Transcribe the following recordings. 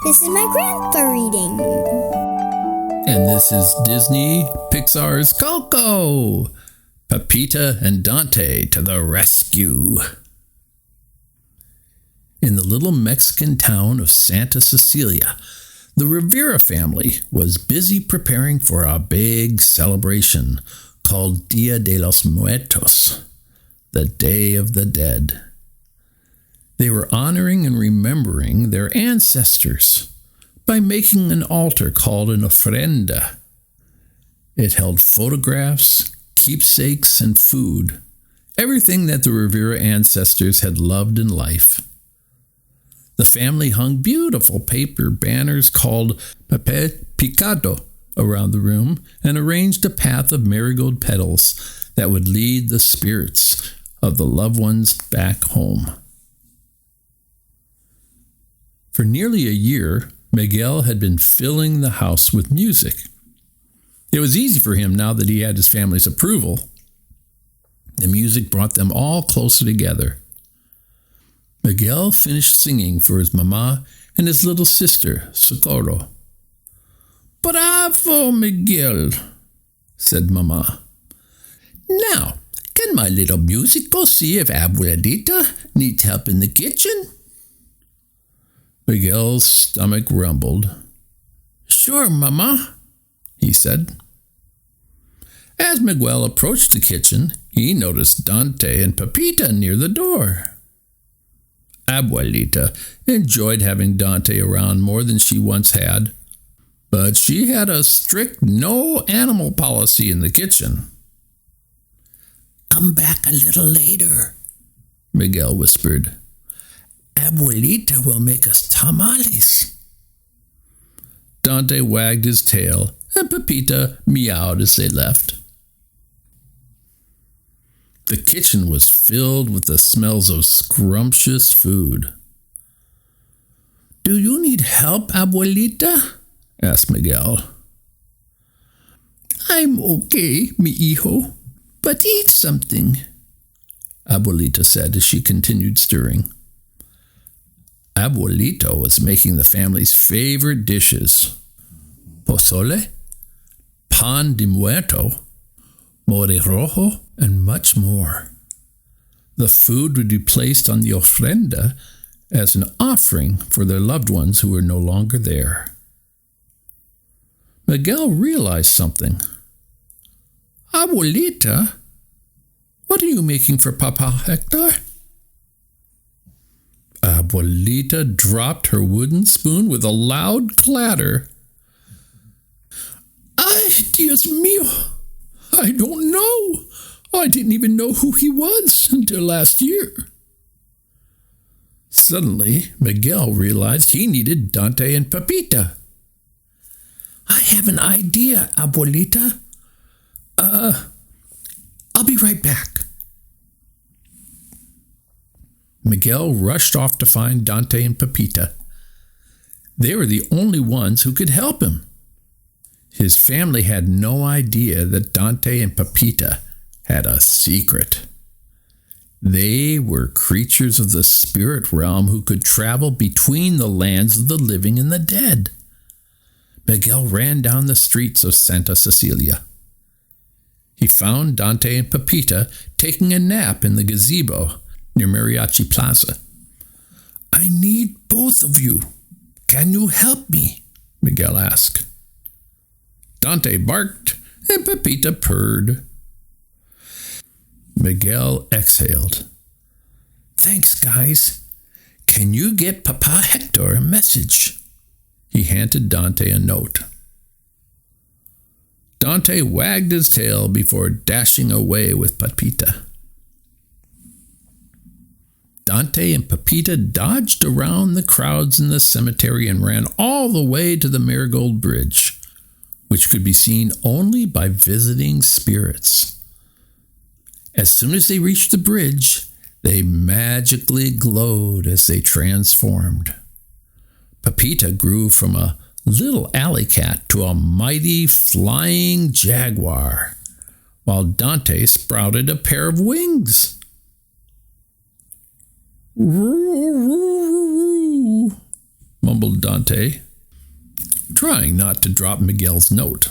This is my grandpa reading. And this is Disney Pixar's COCO. Pepita and Dante to the rescue. In the little Mexican town of Santa Cecilia, the Rivera family was busy preparing for a big celebration called Dia de los Muertos, the Day of the Dead. They were honoring and remembering their ancestors by making an altar called an ofrenda. It held photographs, keepsakes, and food, everything that the Rivera ancestors had loved in life. The family hung beautiful paper banners called Pepe Picado around the room and arranged a path of marigold petals that would lead the spirits of the loved ones back home. For nearly a year, Miguel had been filling the house with music. It was easy for him now that he had his family's approval. The music brought them all closer together. Miguel finished singing for his mama and his little sister, Socorro. "Bravo, Miguel," said Mama. "Now, can my little music go see if Abuelita needs help in the kitchen?" Miguel's stomach rumbled. "Sure, Mama," he said. As Miguel approached the kitchen, he noticed Dante and Pepita near the door. Abuelita enjoyed having Dante around more than she once had, but she had a strict no animal policy in the kitchen. "Come back a little later," Miguel whispered. "Abuelita will make us tamales." Dante wagged his tail, and Pepita meowed as they left. The kitchen was filled with the smells of scrumptious food. "Do you need help, Abuelita?" asked Miguel. "I'm okay, mi hijo, but eat something," Abuelita said as she continued stirring. Abuelita was making the family's favorite dishes: pozole, pan de muerto, mole rojo, and much more. The food would be placed on the ofrenda as an offering for their loved ones who were no longer there. Miguel realized something. "Abuelita, what are you making for Papa Hector?" Abuelita dropped her wooden spoon with a loud clatter. "Ay, Dios mío, I don't know. I didn't even know who he was until last year." Suddenly, Miguel realized he needed Dante and Pepita. "I have an idea, Abuelita. I'll be right back." Miguel rushed off to find Dante and Pepita. They were the only ones who could help him. His family had no idea that Dante and Pepita had a secret. They were creatures of the spirit realm who could travel between the lands of the living and the dead. Miguel ran down the streets of Santa Cecilia. He found Dante and Pepita taking a nap in the gazebo near Mariachi Plaza. "I need both of you. Can you help me?" Miguel asked. Dante barked and Pepita purred. Miguel exhaled. "Thanks, guys. Can you get Papa Hector a message?" He handed Dante a note. Dante wagged his tail before dashing away with Pepita. Dante and Pepita dodged around the crowds in the cemetery and ran all the way to the Marigold Bridge, which could be seen only by visiting spirits. As soon as they reached the bridge, they magically glowed as they transformed. Pepita grew from a little alley cat to a mighty flying jaguar, while Dante sprouted a pair of wings. mumbled Dante, trying not to drop Miguel's note.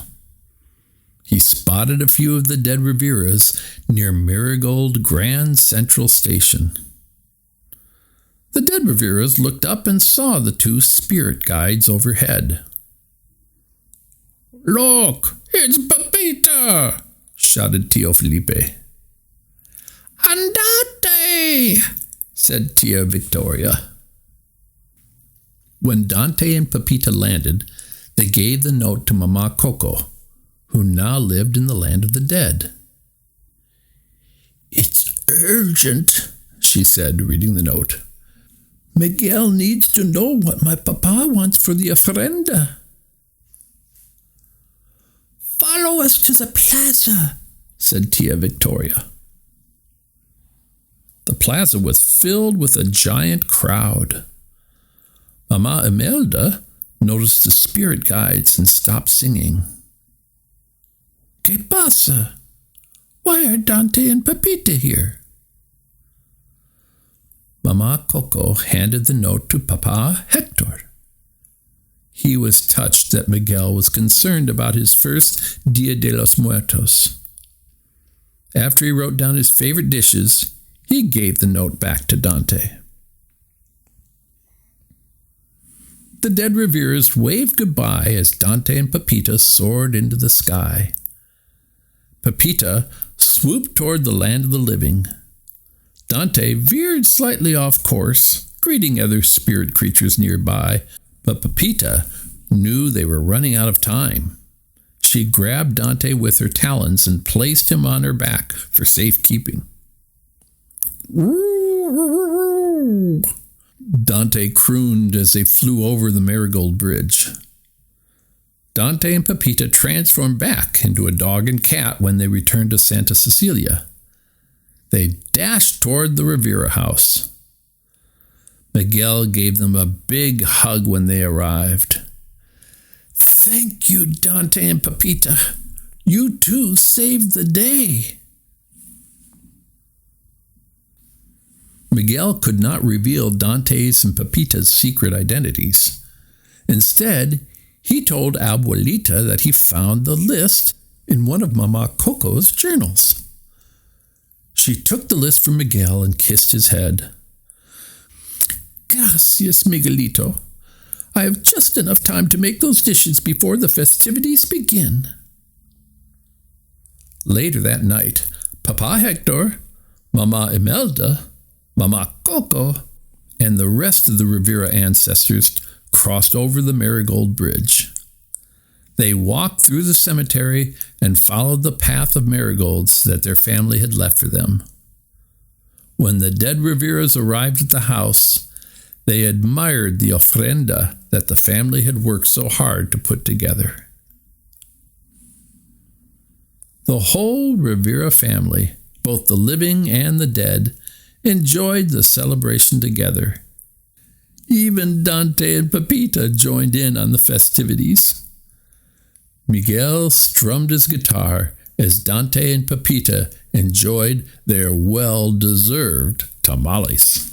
He spotted a few of the dead Riveras near Marigold Grand Central Station. The dead Riveras looked up and saw the two spirit guides overhead. "Look, it's Pepita!" shouted Tio Felipe. "Andate!" said Tia Victoria. When Dante and Pepita landed, they gave the note to Mama Coco, who now lived in the land of the dead. "It's urgent," she said, reading the note. "Miguel needs to know what my papa wants for the ofrenda." "Follow us to the plaza," said Tia Victoria. The plaza was filled with a giant crowd. Mama Imelda noticed the spirit guides and stopped singing. "¿Qué pasa? Why are Dante and Pepita here?" Mama Coco handed the note to Papa Hector. He was touched that Miguel was concerned about his first Dia de los Muertos. After he wrote down his favorite dishes, he gave the note back to Dante. The dead Riveras waved goodbye as Dante and Pepita soared into the sky. Pepita swooped toward the land of the living. Dante veered slightly off course, greeting other spirit creatures nearby, but Pepita knew they were running out of time. She grabbed Dante with her talons and placed him on her back for safekeeping. Dante crooned as they flew over the Marigold Bridge. Dante and Pepita transformed back into a dog and cat when they returned to Santa Cecilia. They dashed toward the Rivera house. Miguel gave them a big hug when they arrived. "Thank you, Dante and Pepita. You two saved the day." Miguel could not reveal Dante's and Pepita's secret identities. Instead, he told Abuelita that he found the list in one of Mama Coco's journals. She took the list from Miguel and kissed his head. "Gracias, Miguelito. I have just enough time to make those dishes before the festivities begin." Later that night, Papa Hector, Mama Imelda, Mama Coco, and the rest of the Rivera ancestors crossed over the Marigold Bridge. They walked through the cemetery and followed the path of marigolds that their family had left for them. When the dead Riveras arrived at the house, they admired the ofrenda that the family had worked so hard to put together. The whole Rivera family, both the living and the dead, enjoyed the celebration together. Even Dante and Pepita joined in on the festivities. Miguel strummed his guitar as Dante and Pepita enjoyed their well-deserved tamales.